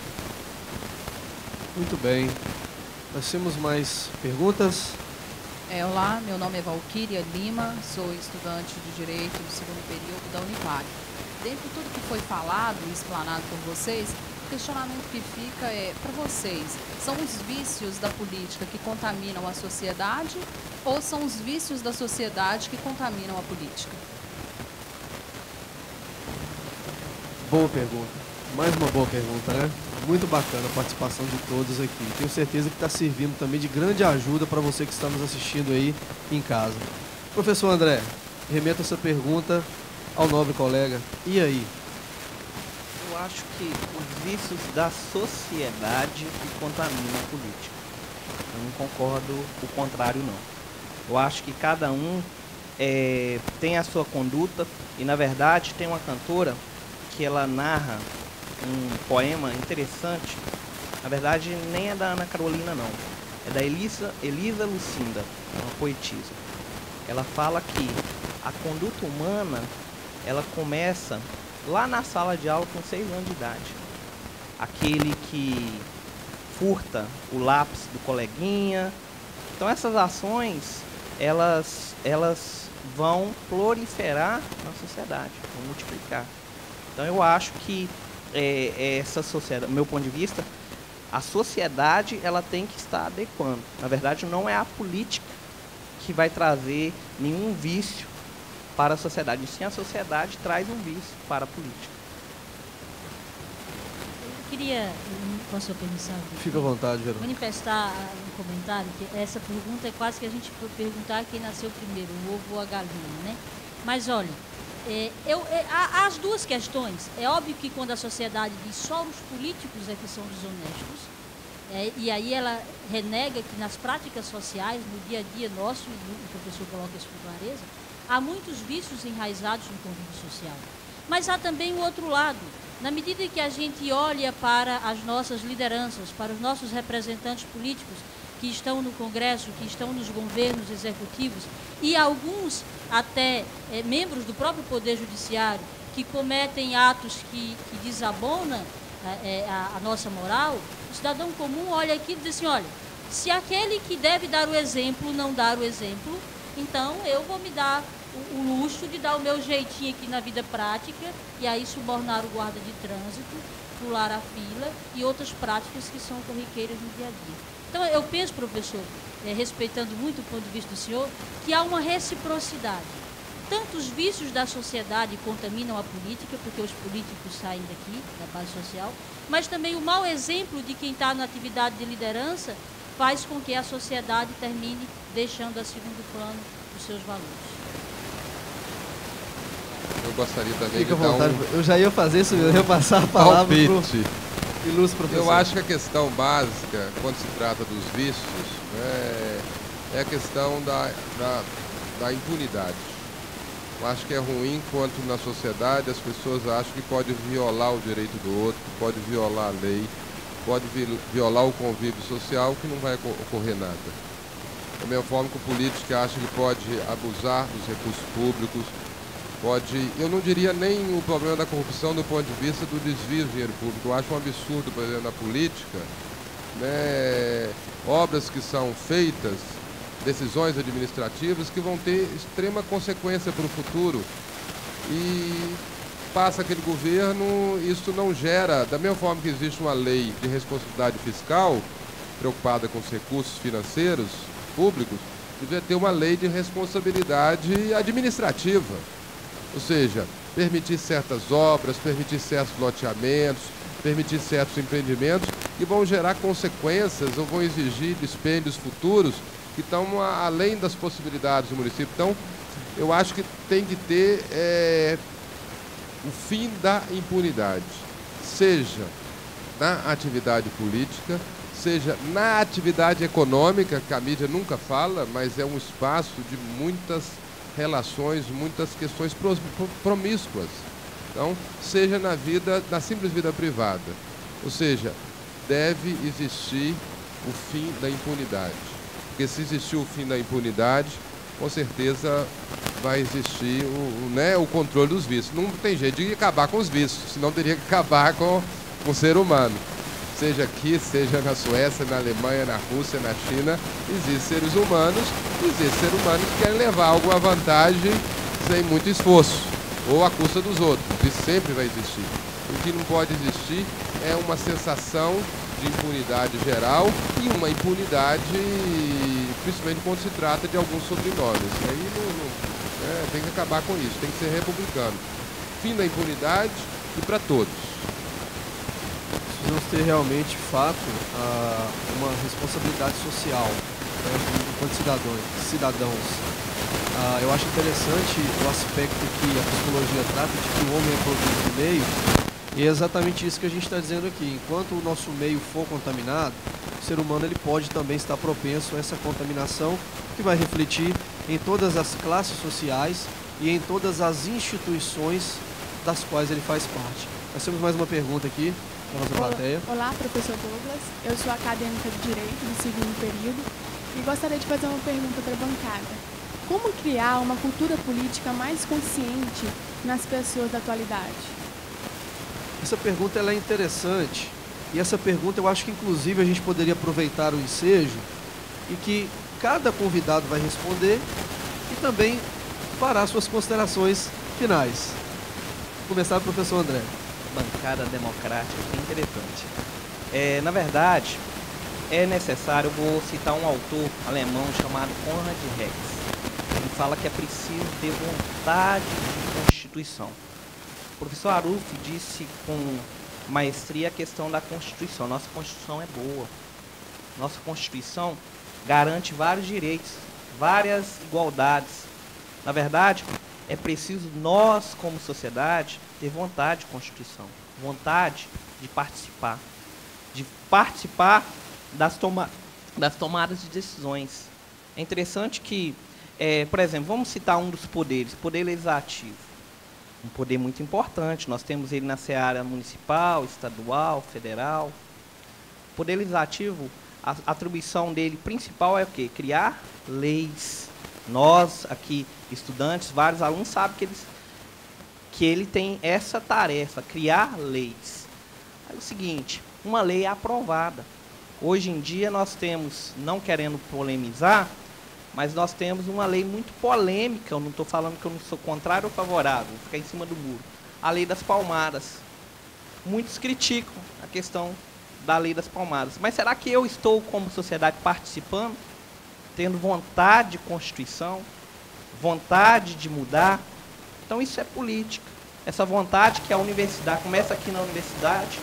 Muito bem. Nós temos mais perguntas? Olá, meu nome é Valquíria Lima, sou estudante de Direito do segundo período da Univale. Dentro de tudo que foi falado e explanado por vocês, o questionamento que fica é, para vocês, são os vícios da política que contaminam a sociedade ou são os vícios da sociedade que contaminam a política? Boa pergunta. Mais uma boa pergunta, né? Muito bacana a participação de todos aqui. Tenho certeza que está servindo também de grande ajuda para você que está nos assistindo aí em casa. Professor André, remeto essa pergunta ao nobre colega. E aí? Eu acho que os vícios da sociedade que contaminam a política. Eu não concordo o contrário, não. Eu acho que cada um tem a sua conduta e, na verdade, tem uma cantora que ela narra um poema interessante. Na verdade, nem é da Ana Carolina, não. É da Elisa Lucinda, uma poetisa. Ela fala que a conduta humana, ela começa lá na sala de aula com 6 anos de idade. Aquele que furta o lápis do coleguinha. Então, essas ações, elas vão proliferar na sociedade, vão multiplicar. Então, eu acho que essa sociedade, do meu ponto de vista, a sociedade ela tem que estar adequando. Na verdade, não é a política que vai trazer nenhum vício para a sociedade. Sim, a sociedade traz um vício para a política. Eu queria, com a sua permissão, Fica à vontade, Verônica. manifestar um comentário, que essa pergunta é quase que a gente for perguntar quem nasceu primeiro, o ovo ou a galinha, né? Mas, olha, há as duas questões. É óbvio que quando a sociedade diz só os políticos é que são desonestos, e aí ela renega que nas práticas sociais, no dia a dia nosso, e o professor coloca isso com clareza, há muitos vícios enraizados no convívio social. Mas há também o outro lado. Na medida que a gente olha para as nossas lideranças, para os nossos representantes políticos, que estão no Congresso, que estão nos governos executivos, e alguns até membros do próprio Poder Judiciário, que cometem atos que desabonam a nossa moral, o cidadão comum olha aqui e diz assim, olha, se aquele que deve dar o exemplo não dar o exemplo, então eu vou me dar o luxo de dar o meu jeitinho aqui na vida prática, e aí subornar o guarda de trânsito, pular a fila e outras práticas que são corriqueiras no dia a dia. Então, eu penso, professor, respeitando muito o ponto de vista do senhor, que há uma reciprocidade. Tanto os vícios da sociedade contaminam a política, porque os políticos saem daqui, da base social, mas também o mau exemplo de quem está na atividade de liderança faz com que a sociedade termine deixando a segundo plano os seus valores. Eu gostaria também Fica à de dar vontade. Eu já ia fazer isso, eu ia passar a palavra para o ilustre professor. Eu acho que a questão básica, quando se trata dos vícios, é a questão da impunidade. Eu acho que é ruim quando na sociedade as pessoas acham que pode violar o direito do outro, que pode violar a lei, pode violar o convívio social, que não vai ocorrer nada. Da mesma forma que o político acha que pode abusar dos recursos públicos, pode, eu não diria nem o problema da corrupção do ponto de vista do desvio de dinheiro público. Eu acho um absurdo, por exemplo, na política, né, obras que são feitas, decisões administrativas que vão ter extrema consequência para o futuro. E passa aquele governo, isso não gera, da mesma forma que existe uma lei de responsabilidade fiscal, preocupada com os recursos financeiros públicos, devia ter uma lei de responsabilidade administrativa. Ou seja, permitir certas obras, permitir certos loteamentos, permitir certos empreendimentos que vão gerar consequências ou vão exigir dispêndios futuros que estão além das possibilidades do município. Então, eu acho que tem que ter o fim da impunidade, seja na atividade política, seja na atividade econômica, que a mídia nunca fala, mas é um espaço de muitas relações, muitas questões promíscuas. Então, seja na simples vida privada. Ou seja, deve existir o fim da impunidade. Porque se existir o fim da impunidade, com certeza vai existir o controle dos vícios. Não tem jeito de acabar com os vícios, senão teria que acabar com o ser humano. Seja aqui, seja na Suécia, na Alemanha, na Rússia, na China, existem seres humanos que querem levar alguma vantagem sem muito esforço, ou à custa dos outros. Isso sempre vai existir. O que não pode existir é uma sensação de impunidade geral e uma impunidade, principalmente quando se trata de alguns sobrenomes. E aí tem que acabar com isso, tem que ser republicano. Fim da impunidade e para todos. Precisamos ter realmente, de fato, uma responsabilidade social, enquanto cidadãos. Eu acho interessante o aspecto que a psicologia trata de que o homem é produto do meio, e é exatamente isso que a gente está dizendo aqui. Enquanto o nosso meio for contaminado, o ser humano ele pode também estar propenso a essa contaminação, que vai refletir em todas as classes sociais e em todas as instituições das quais ele faz parte. Nós temos mais uma pergunta aqui da nossa plateia. Olá, professor Douglas. Eu sou acadêmica de Direito do segundo período e gostaria de fazer uma pergunta para a bancada. Como criar uma cultura política mais consciente nas pessoas da atualidade? Essa pergunta ela é interessante e essa pergunta eu acho que inclusive a gente poderia aproveitar o ensejo e que cada convidado vai responder e também fará suas considerações finais. Vou começar com o professor André. Bancada democrática, que interessante. Na verdade, é necessário, eu vou citar um autor alemão chamado Konrad Rex. Ele fala que é preciso ter vontade de constituição. O professor Aruf disse com maestria a questão da Constituição. Nossa Constituição é boa. Nossa Constituição garante vários direitos, várias igualdades. Na verdade, é preciso nós, como sociedade, ter vontade de Constituição, vontade de participar das tomadas de decisões. É interessante que, por exemplo, vamos citar um dos poderes, Poder Legislativo. Um poder muito importante, nós temos ele na seara municipal, estadual, federal. O Poder Legislativo, a atribuição dele principal é o quê? Criar leis. Nós, aqui, estudantes, vários alunos, sabem que ele tem essa tarefa, criar leis. É o seguinte, uma lei é aprovada. Hoje em dia nós temos, não querendo polemizar, mas nós temos uma lei muito polêmica, eu não estou falando que eu não sou contrário ou favorável, vou ficar em cima do muro. A lei das palmadas. Muitos criticam a questão da lei das palmadas. Mas será que eu estou, como sociedade, participando, tendo vontade de Constituição, vontade de mudar? Então isso é política. Essa vontade que a universidade, começa aqui na universidade,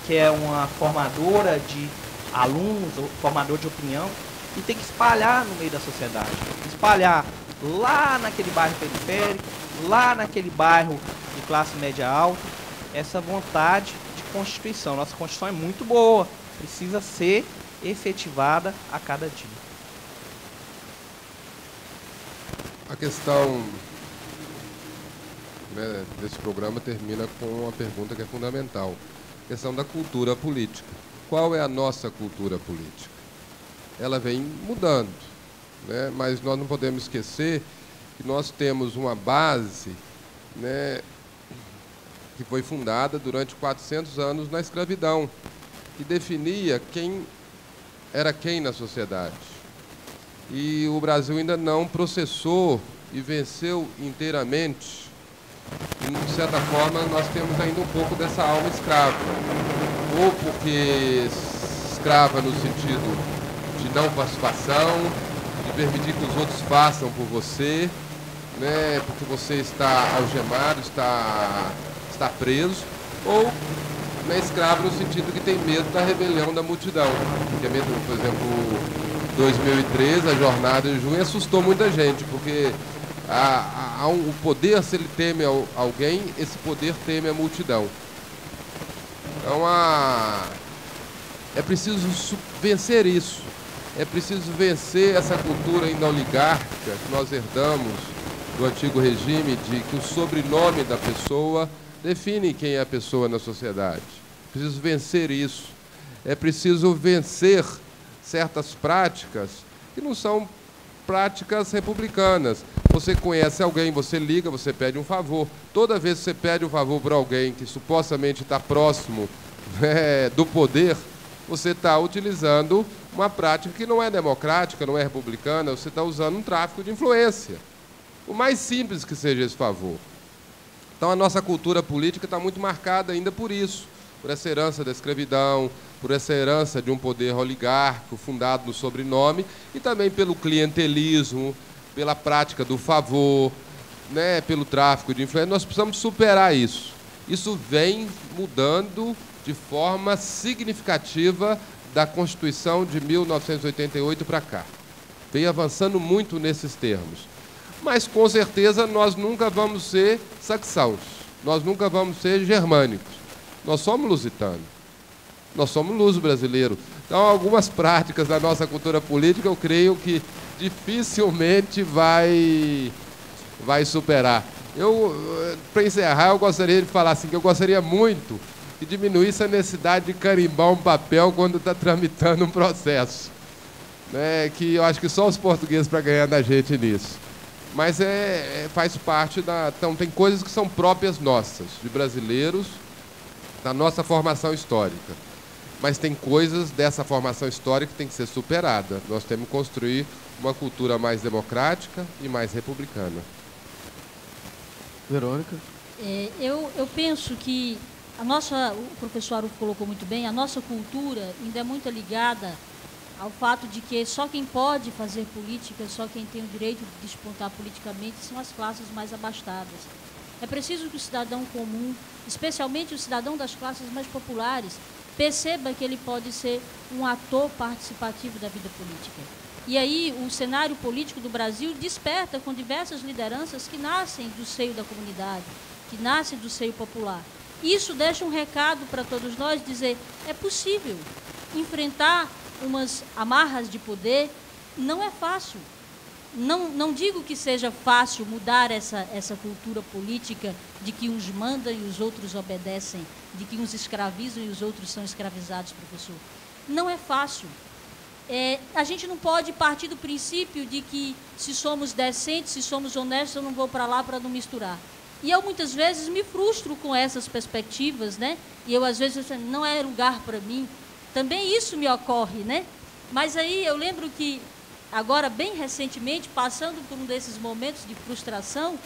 que é uma formadora de alunos, ou formador de opinião, e tem que espalhar no meio da sociedade. Espalhar lá naquele bairro periférico, lá naquele bairro de classe média alta, essa vontade de Constituição. Nossa Constituição é muito boa, precisa ser efetivada a cada dia. A questão né, desse programa termina com uma pergunta que é fundamental. A questão da cultura política. Qual é a nossa cultura política? Ela vem mudando, né, mas nós não podemos esquecer que nós temos uma base, né, que foi fundada durante 400 anos na escravidão, que definia quem era quem na sociedade. E o Brasil ainda não processou e venceu inteiramente. E, de certa forma, nós temos ainda um pouco dessa alma escrava. Ou porque escrava no sentido de não participação, de permitir que os outros façam por você, né, porque você está algemado, está preso, ou, né, escravo no sentido que tem medo da rebelião da multidão. Porque mesmo, por exemplo, 2013, a jornada de junho, assustou muita gente, porque o poder, se ele teme alguém, esse poder teme a multidão. Então, é preciso vencer isso. É preciso vencer essa cultura ainda oligárquica que nós herdamos do antigo regime, de que o sobrenome da pessoa define quem é a pessoa na sociedade. É preciso vencer isso. É preciso vencer certas práticas que não são práticas republicanas. Você conhece alguém, você liga, você pede um favor. Toda vez que você pede um favor para alguém que supostamente está próximo, né, do poder, você está utilizando uma prática que não é democrática, não é republicana, você está usando um tráfico de influência. O mais simples que seja esse favor. Então, a nossa cultura política está muito marcada ainda por isso, por essa herança da escravidão, por essa herança de um poder oligárquico fundado no sobrenome e também pelo clientelismo, pela prática do favor, né, pelo tráfico de influência. Nós precisamos superar isso. Isso vem mudando de forma significativa da Constituição de 1988 para cá. Vem avançando muito nesses termos. Mas, com certeza, nós nunca vamos ser saxãos, nós nunca vamos ser germânicos. Nós somos lusitanos, nós somos luso-brasileiro. Então, algumas práticas da nossa cultura política, eu creio que dificilmente vai superar. Para encerrar, eu gostaria de falar assim, que eu gostaria muito que diminuísse a necessidade de carimbar um papel quando está tramitando um processo, né, que eu acho que só os portugueses para ganhar da gente nisso. Mas faz parte da... Então, tem coisas que são próprias nossas, de brasileiros, da nossa formação histórica. Mas tem coisas dessa formação histórica que tem que ser superada. Nós temos que construir uma cultura mais democrática e mais republicana. Verônica? Eu penso que o professor Arufo colocou muito bem, a nossa cultura ainda é muito ligada ao fato de que só quem pode fazer política, só quem tem o direito de despontar politicamente são as classes mais abastadas. É preciso que o cidadão comum, especialmente o cidadão das classes mais populares, perceba que ele pode ser um ator participativo da vida política. E aí o cenário político do Brasil desperta com diversas lideranças que nascem do seio da comunidade, que nascem do seio popular. Isso deixa um recado para todos nós, dizer, é possível enfrentar umas amarras de poder, não é fácil. Não digo que seja fácil mudar essa cultura política de que uns mandam e os outros obedecem, de que uns escravizam e os outros são escravizados, professor. Não é fácil. A gente não pode partir do princípio de que se somos decentes, se somos honestos, eu não vou para lá para não misturar. E eu muitas vezes me frustro com essas perspectivas, né? E eu às vezes não é lugar para mim. Também isso me ocorre, né? Mas aí eu lembro que, agora, bem recentemente, passando por um desses momentos de frustração,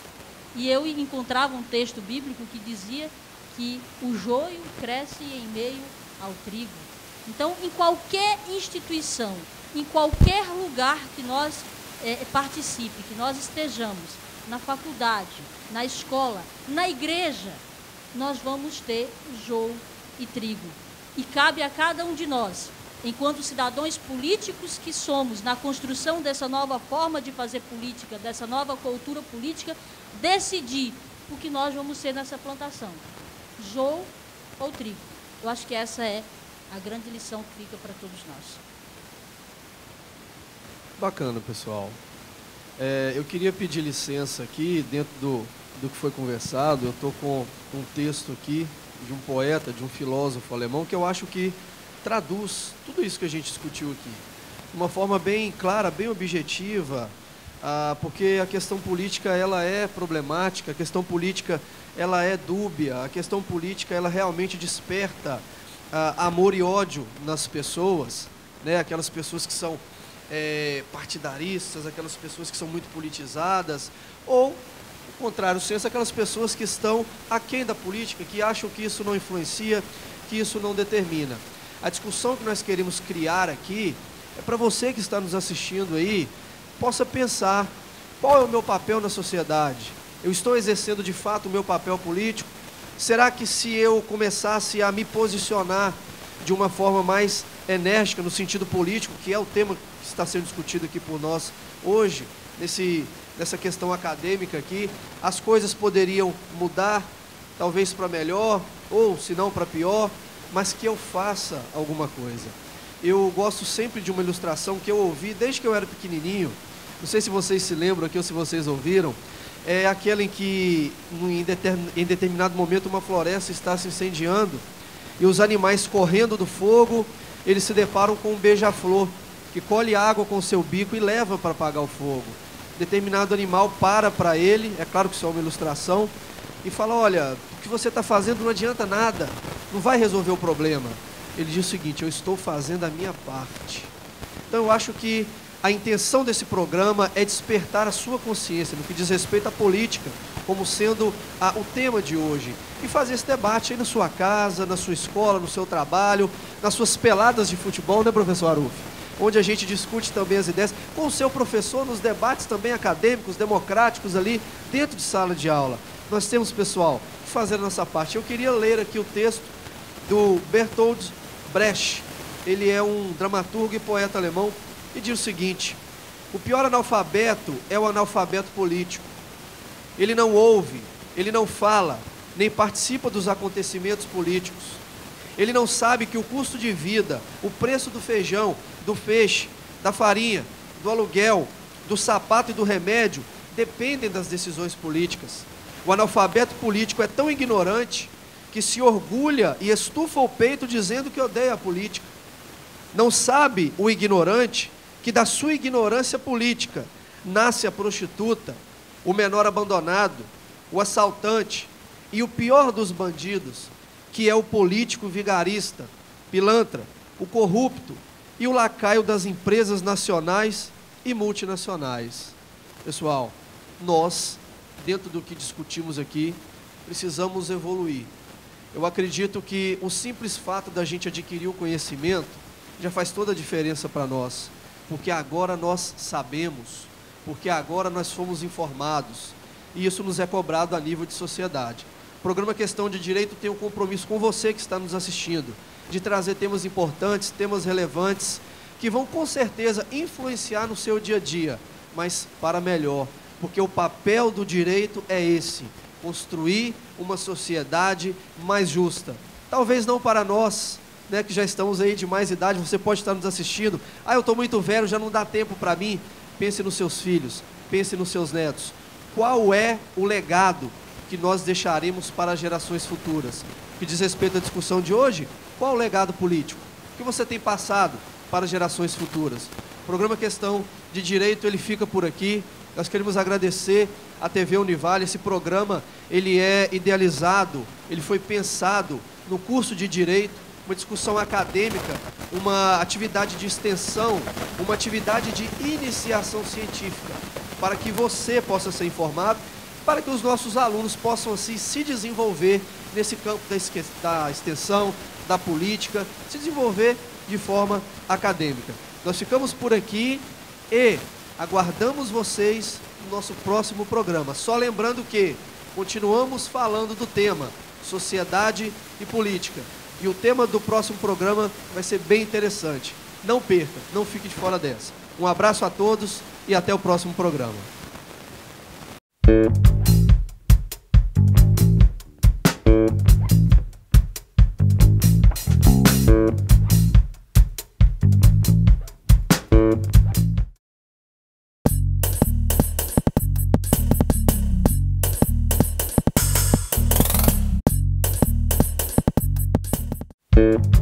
e eu encontrava um texto bíblico que dizia que o joio cresce em meio ao trigo. Então, em qualquer instituição, em qualquer lugar que nós participe, que nós estejamos, na faculdade, na escola, na igreja, nós vamos ter joio e trigo. E cabe a cada um de nós, enquanto cidadãos políticos que somos, na construção dessa nova forma de fazer política, dessa nova cultura política, decidir o que nós vamos ser nessa plantação, joio ou trigo. Eu acho que essa é a grande lição que fica para todos nós. Bacana, pessoal. Eu queria pedir licença aqui, dentro do do que foi conversado. Eu estou com um texto aqui de um poeta, de um filósofo alemão, que eu acho que traduz tudo isso que a gente discutiu aqui de uma forma bem clara, bem objetiva, porque a questão política ela é problemática, a questão política ela é dúbia, a questão política ela realmente desperta amor e ódio nas pessoas, né? Aquelas pessoas que são partidaristas, aquelas pessoas que são muito politizadas, ou, ao contrário, senso, aquelas pessoas que estão aquém da política, que acham que isso não influencia, que isso não determina. A discussão que nós queremos criar aqui é para você que está nos assistindo aí, possa pensar qual é o meu papel na sociedade. Eu estou exercendo de fato o meu papel político? Será que se eu começasse a me posicionar de uma forma mais enérgica no sentido político, que é o tema que está sendo discutido aqui por nós hoje, nessa questão acadêmica aqui, as coisas poderiam mudar, talvez para melhor, ou se não para pior, mas que eu faça alguma coisa. Eu gosto sempre de uma ilustração que eu ouvi desde que eu era pequenininho, não sei se vocês se lembram aqui ou se vocês ouviram, é aquela em que em determinado momento uma floresta está se incendiando e os animais correndo do fogo, eles se deparam com um beija-flor que colhe água com o seu bico e leva para apagar o fogo. Determinado animal para ele, é claro que isso é uma ilustração, e fala: olha, o que você está fazendo não adianta nada, não vai resolver o problema. Ele diz o seguinte: eu estou fazendo a minha parte. Então eu acho que a intenção desse programa é despertar a sua consciência no que diz respeito à política, como sendo o tema de hoje, e fazer esse debate aí na sua casa, na sua escola, no seu trabalho, nas suas peladas de futebol, né, professor Aruf? Onde a gente discute também as ideias, com o seu professor, nos debates também acadêmicos, democráticos ali, dentro de sala de aula. Nós temos, pessoal, que fazer a nossa parte. Eu queria ler aqui o texto do Bertolt Brecht. Ele é um dramaturgo e poeta alemão, e diz o seguinte: o pior analfabeto é o analfabeto político. Ele não ouve, ele não fala, nem participa dos acontecimentos políticos. Ele não sabe que o custo de vida, o preço do feijão, do peixe, da farinha, do aluguel, do sapato e do remédio dependem das decisões políticas. O analfabeto político é tão ignorante que se orgulha e estufa o peito dizendo que odeia a política. Não sabe o ignorante que da sua ignorância política nasce a prostituta, o menor abandonado, o assaltante e o pior dos bandidos, que é o político vigarista, pilantra, o corrupto e o lacaio das empresas nacionais e multinacionais. Pessoal, nós, dentro do que discutimos aqui, precisamos evoluir. Eu acredito que o simples fato da gente adquirir o conhecimento já faz toda a diferença para nós, porque agora nós sabemos, porque agora nós fomos informados, e isso nos é cobrado a nível de sociedade. O programa Questão de Direito tem um compromisso com você que está nos assistindo, de trazer temas importantes, temas relevantes, que vão com certeza influenciar no seu dia a dia, mas para melhor, porque o papel do direito é esse: construir uma sociedade mais justa. Talvez não para nós, né, que já estamos aí de mais idade, você pode estar nos assistindo: eu estou muito velho, já não dá tempo para mim. Pense nos seus filhos, pense nos seus netos. Qual é o legado que nós deixaremos para as gerações futuras? Que diz respeito à discussão de hoje, qual o legado político? O que você tem passado para as gerações futuras? O programa Questão de Direito, ele fica por aqui. Nós queremos agradecer à TV Univale. Esse programa, ele é idealizado, ele foi pensado no curso de Direito, uma discussão acadêmica, uma atividade de extensão, uma atividade de iniciação científica, para que você possa ser informado, para que os nossos alunos possam assim se desenvolver nesse campo da extensão, da política, se desenvolver de forma acadêmica. Nós ficamos por aqui e aguardamos vocês no nosso próximo programa. Só lembrando que continuamos falando do tema sociedade e política. E o tema do próximo programa vai ser bem interessante. Não perca, não fique de fora dessa. Um abraço a todos e até o próximo programa. Música